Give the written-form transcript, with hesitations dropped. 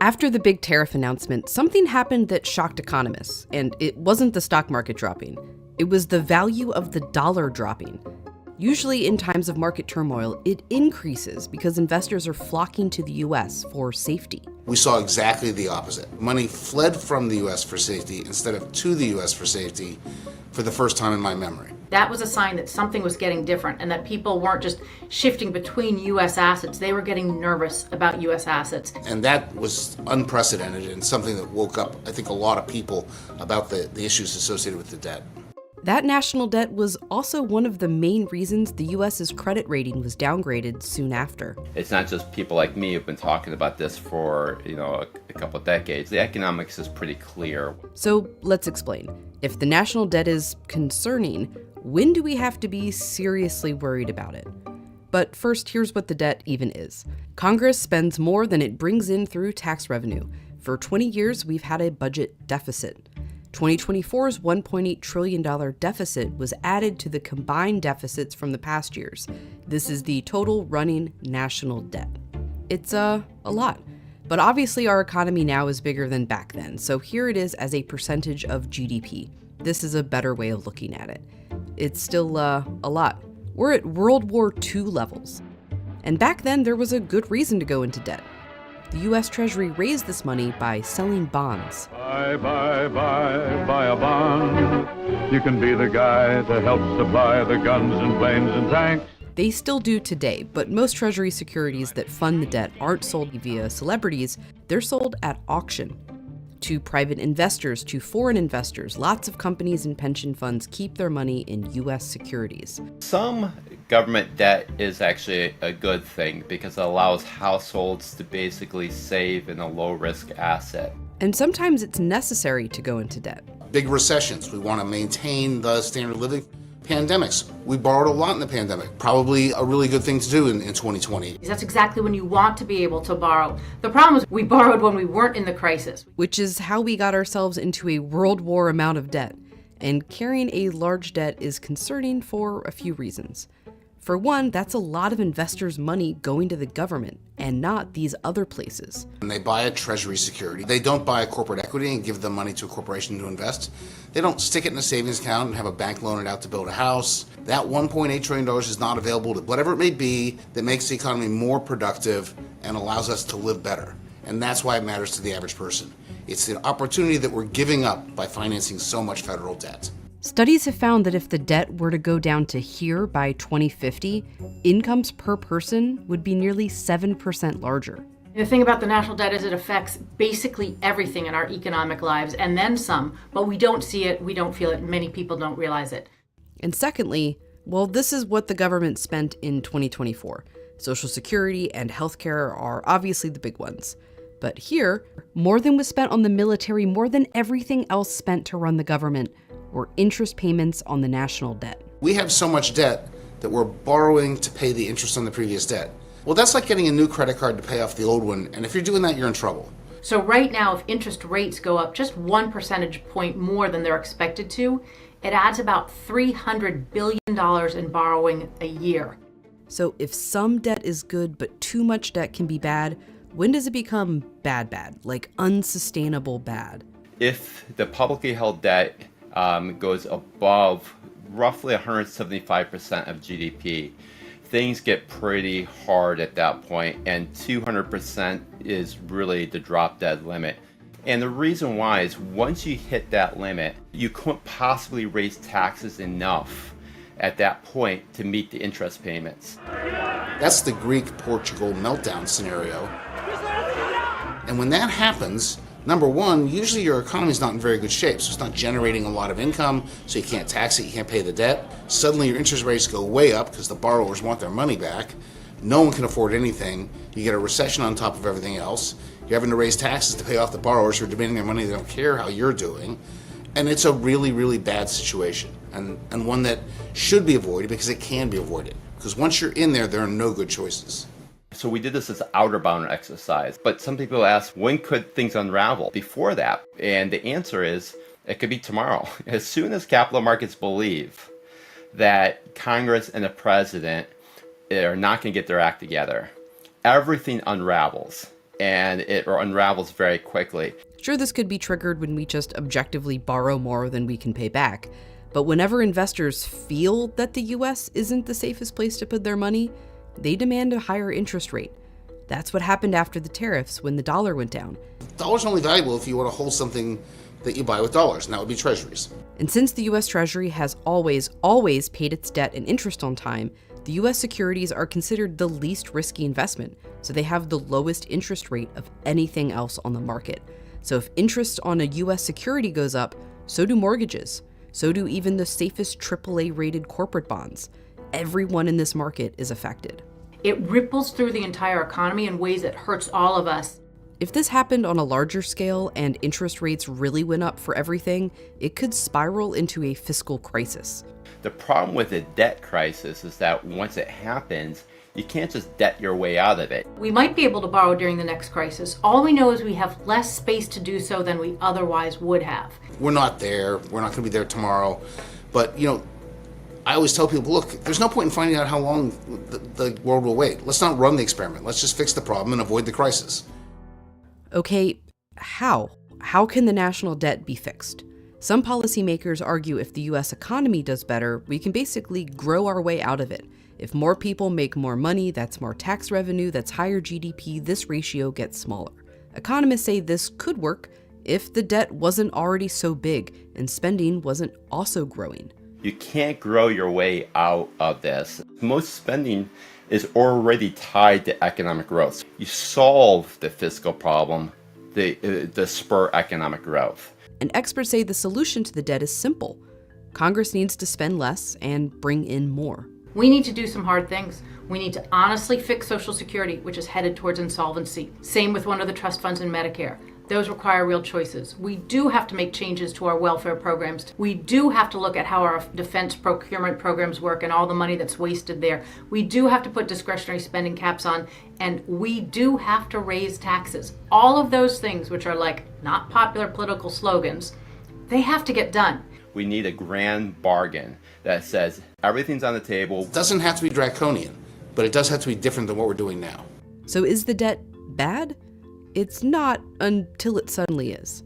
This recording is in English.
After the big tariff announcement, something happened that shocked economists, and it wasn't the stock market dropping. It was the value of the dollar dropping. Usually in times of market turmoil, it increases because investors are flocking to the US for safety. We saw exactly the opposite. Money fled from the US for safety instead of to the US for safety for the first time in my memory. That was a sign that something was getting different and that people weren't just shifting between US assets. They were getting nervous about US assets. And that was unprecedented and something that woke up, I think, a lot of people about the issues associated with the debt. That national debt was also one of the main reasons the US's credit rating was downgraded soon after. It's not just people like me who've been talking about this for, a couple of decades. The economics is pretty clear. So let's explain. If the national debt is concerning, when do we have to be seriously worried about it? But first, here's what the debt even is. Congress spends more than it brings in through tax revenue. For 20 years, we've had a budget deficit. 2024's $1.8 trillion deficit was added to the combined deficits from the past years. This is the total running national debt. It's a lot. But obviously our economy now is bigger than back then, so here it is as a percentage of GDP. This is a better way of looking at it. It's still a lot. We're at World War II levels. And back then there was a good reason to go into debt. The US Treasury raised this money by selling bonds. Buy a bond. You can be the guy that helps supply the guns and planes and tanks. They still do today, but most Treasury securities that fund the debt aren't sold via celebrities, they're sold at auction. To private investors, to foreign investors, lots of companies and pension funds keep their money in US securities. Some government debt is actually a good thing because it allows households to basically save in a low-risk asset. And sometimes it's necessary to go into debt. Big recessions, we want to maintain the standard of living. Pandemics, we borrowed a lot in the pandemic. Probably a really good thing to do in 2020. That's exactly when you want to be able to borrow. The problem is we borrowed when we weren't in the crisis. Which is how we got ourselves into a World War amount of debt. And carrying a large debt is concerning for a few reasons. For one, that's a lot of investors' money going to the government and not these other places. When they buy a treasury security, they don't buy a corporate equity and give the money to a corporation to invest. They don't stick it in a savings account and have a bank loan it out to build a house. That $1.8 trillion is not available to whatever it may be that makes the economy more productive and allows us to live better. And that's why it matters to the average person. It's the opportunity that we're giving up by financing so much federal debt. Studies have found that if the debt were to go down to here by 2050, incomes per person would be nearly 7% larger. The thing about the national debt is it affects basically everything in our economic lives and then some, but we don't see it, we don't feel it, many people don't realize it. And secondly, well, this is what the government spent in 2024. Social Security and healthcare are obviously the big ones. But here, more than was spent on the military, more than everything else spent to run the government, or interest payments on the national debt. We have so much debt that we're borrowing to pay the interest on the previous debt. Well, that's like getting a new credit card to pay off the old one, and if you're doing that, you're in trouble. So right now, if interest rates go up just 1 percentage point more than they're expected to, it adds about $300 billion in borrowing a year. So if some debt is good, but too much debt can be bad, when does it become bad, like unsustainable bad? If the publicly held debt goes above roughly 175% of GDP, things get pretty hard at that point, and 200% is really the drop dead limit. And the reason why is once you hit that limit, you couldn't possibly raise taxes enough at that point to meet the interest payments. That's the Greek-Portugal meltdown scenario. And when that happens, number one, usually your economy is not in very good shape, so it's not generating a lot of income, so you can't tax it, you can't pay the debt. Suddenly your interest rates go way up because the borrowers want their money back. No one can afford anything. You get a recession on top of everything else. You're having to raise taxes to pay off the borrowers who are demanding their money. They don't care how you're doing. And it's a really, really bad situation, and one that should be avoided because it can be avoided. Because once you're in there, there are no good choices. So we did this as an outer bound exercise, but some people ask, when could things unravel before that? And the answer is, it could be tomorrow. As soon as capital markets believe that Congress and the president are not going to get their act together, everything unravels. and it unravels very quickly. Sure, this could be triggered when we just objectively borrow more than we can pay back, but whenever investors feel that the US isn't the safest place to put their money, they demand a higher interest rate. That's what happened after the tariffs when the dollar went down. Dollars are only valuable if you want to hold something that you buy with dollars, and that would be treasuries. And since the US Treasury has always paid its debt and interest on time, the US securities are considered the least risky investment, so they have the lowest interest rate of anything else on the market. So if interest on a US security goes up, so do mortgages. So do even the safest AAA rated corporate bonds. Everyone in this market is affected. It ripples through the entire economy in ways that hurts all of us. If this happened on a larger scale and interest rates really went up for everything, it could spiral into a fiscal crisis. The problem with a debt crisis is that once it happens, you can't just debt your way out of it. We might be able to borrow during the next crisis. All we know is we have less space to do so than we otherwise would have. We're not there. We're not going to be there tomorrow. But, I always tell people, look, there's no point in finding out how long the world will wait. Let's not run the experiment. Let's just fix the problem and avoid the crisis. Okay, how? How can the national debt be fixed? Some policymakers argue if the US economy does better, we can basically grow our way out of it. If more people make more money, that's more tax revenue, that's higher GDP, this ratio gets smaller. Economists say this could work if the debt wasn't already so big and spending wasn't also growing. You can't grow your way out of this. Most spending is already tied to economic growth. You solve the fiscal problem, the spur economic growth. And experts say the solution to the debt is simple. Congress needs to spend less and bring in more. We need to do some hard things. We need to honestly fix Social Security, which is headed towards insolvency. Same with one of the trust funds in Medicare. Those require real choices. We do have to make changes to our welfare programs. We do have to look at how our defense procurement programs work and all the money that's wasted there. We do have to put discretionary spending caps on, and we do have to raise taxes. All of those things, which are like not popular political slogans, they have to get done. We need a grand bargain that says everything's on the table. It doesn't have to be draconian, but it does have to be different than what we're doing now. So is the debt bad? It's not until it suddenly is.